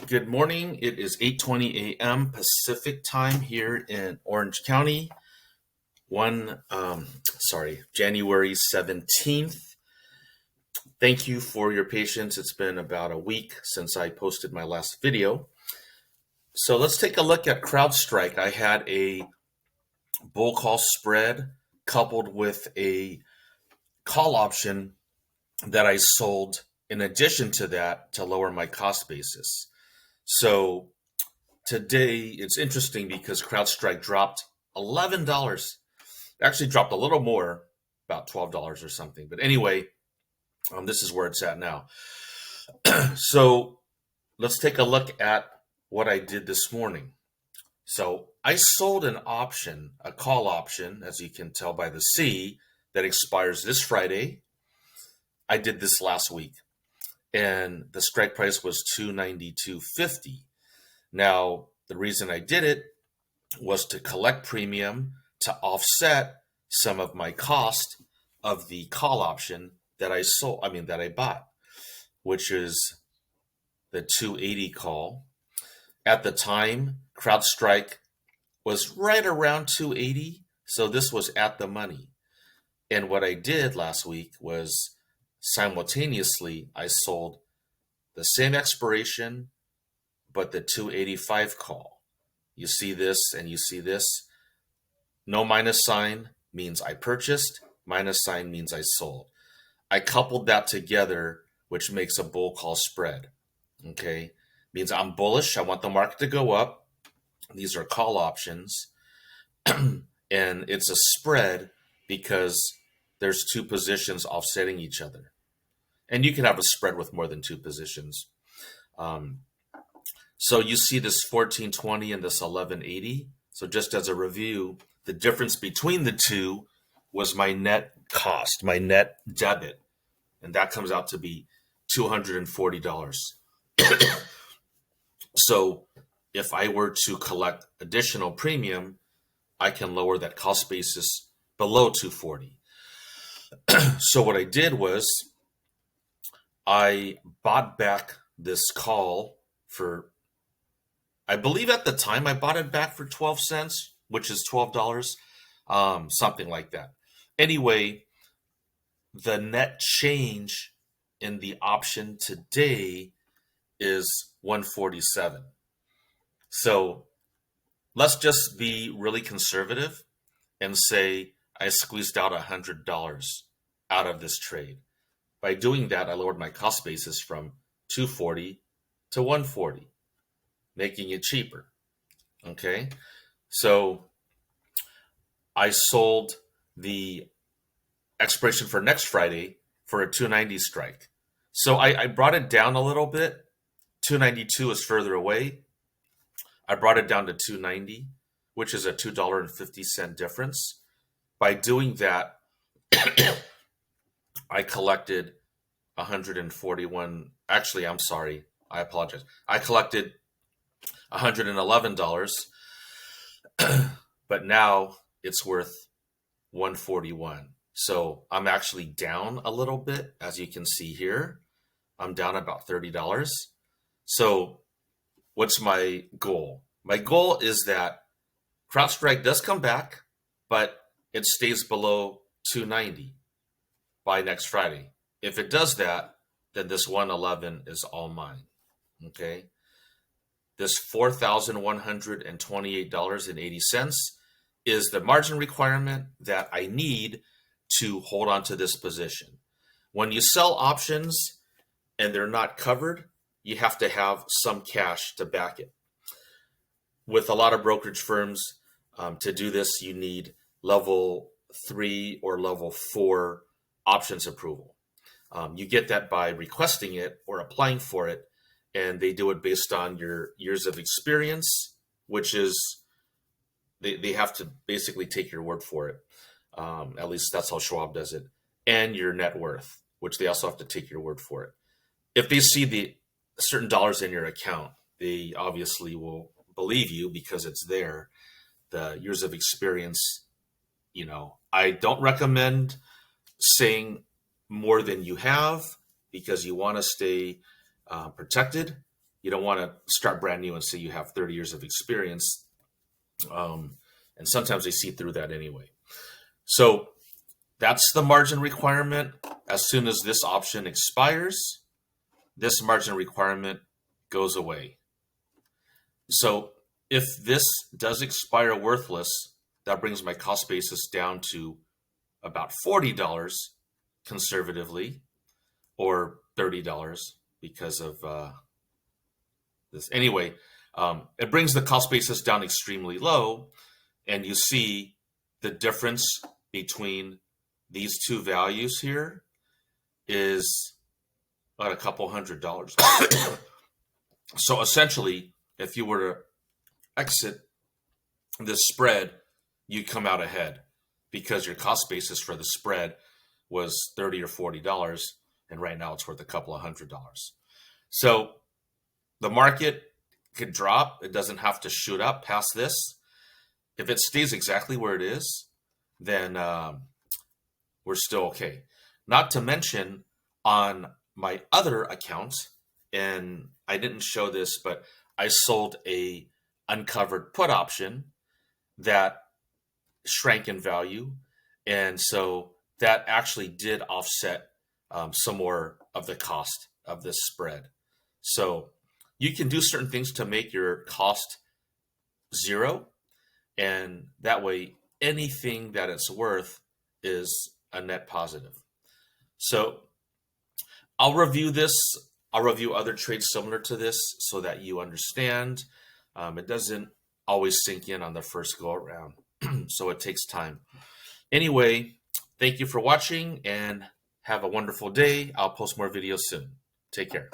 Good morning. It is 8:20 a.m. Pacific time here in Orange County. January 17th. Thank you for your patience. It's been about a week since I posted my last video. So let's take a look at Crowdstrike. I had a bull call spread coupled with a call option that I sold in addition to that to lower my cost basis. So today it's interesting because Crowdstrike dropped $11. Actually dropped a little more, about $12 or something. But anyway, this is where it's at now. So let's take a look at what I did this morning. So I sold an option, a call option, as you can tell by the C, that expires this Friday. I did this last week, and the strike price was $292.50. Now, the reason I did it was to collect premium to offset some of my cost of the call option that I bought, which is the 280 call. At the time, Crowdstrike was right around 280, so this was at the money. And what I did last week was simultaneously I sold the same expiration, but the 285 call. You see this and you see this. No minus sign means I purchased. Minus sign means I sold. I coupled that together, which makes a bull call spread. Okay, means I'm bullish. I want the market to go up. These are call options, and it's a spread because there's two positions offsetting each other, and you can have a spread with more than two positions. So you see this 1420 and this 1180. So just as a review, the difference between the two was my net cost, my net debit, and that comes out to be $240. So if I were to collect additional premium, I can lower that cost basis below 240. So what I did was I bought back this call for, I believe at the time I bought it back for 12 cents, which is $12, something like that. Anyway, the net change in the option today is 147. So let's just be really conservative and say I squeezed out $100 out of this trade. By doing that, I lowered my cost basis from 240 to 140, making it cheaper. Okay, so I sold the expiration for next Friday for a 290 strike. So I brought it down a little bit. 292 is further away. I brought it down to 290, which is a $2.50 difference. By doing that, I collected 141. Actually, I'm sorry. I apologize. I collected $111, but now it's worth 141. So I'm actually down a little bit, as you can see here. I'm down about $30. So what's my goal? My goal is that Crowdstrike does come back, but it stays below 290 by next Friday. If it does that, then this 111 is all mine. Okay. This $4,128.80 is the margin requirement that I need to hold on to this position. When you sell options and they're not covered, you have to have some cash to back it. With a lot of brokerage firms, to do this, you need level 3 or level 4 options approval. You get that by requesting it or applying for it, and they do it based on your years of experience, which is, they have to basically take your word for it. At least that's how Schwab does it. And your net worth, which they also have to take your word for it. If they see the certain dollars in your account, they obviously will believe you because it's there. The years of experience, I don't recommend saying more than you have because you want to stay protected. You don't want to start brand new and say you have 30 years of experience. And sometimes they see through that anyway. So that's the margin requirement. As soon as this option expires, this margin requirement goes away. So if this does expire worthless, that brings my cost basis down to about $40 conservatively, or $30 because of this. Anyway, it brings the cost basis down extremely low, and you see the difference between these two values here is about a couple $100. So essentially, if you were to exit this spread, you'd come out ahead because your cost basis for the spread was $30 or $40, and right now it's worth a couple of $100. So the market could drop. It doesn't have to shoot up past this. If it stays exactly where it is, then we're still okay. Not to mention on my other account, and I didn't show this, but I sold a uncovered put option that shrank in value. And so that actually did offset some more of the cost of this spread. So you can do certain things to make your cost zero. And that way, anything that it's worth is a net positive. So I'll review this. I'll review other trades similar to this so that you understand. It doesn't always sink in on the first go around. So it takes time. Anyway, thank you for watching and have a wonderful day. I'll post more videos soon. Take care.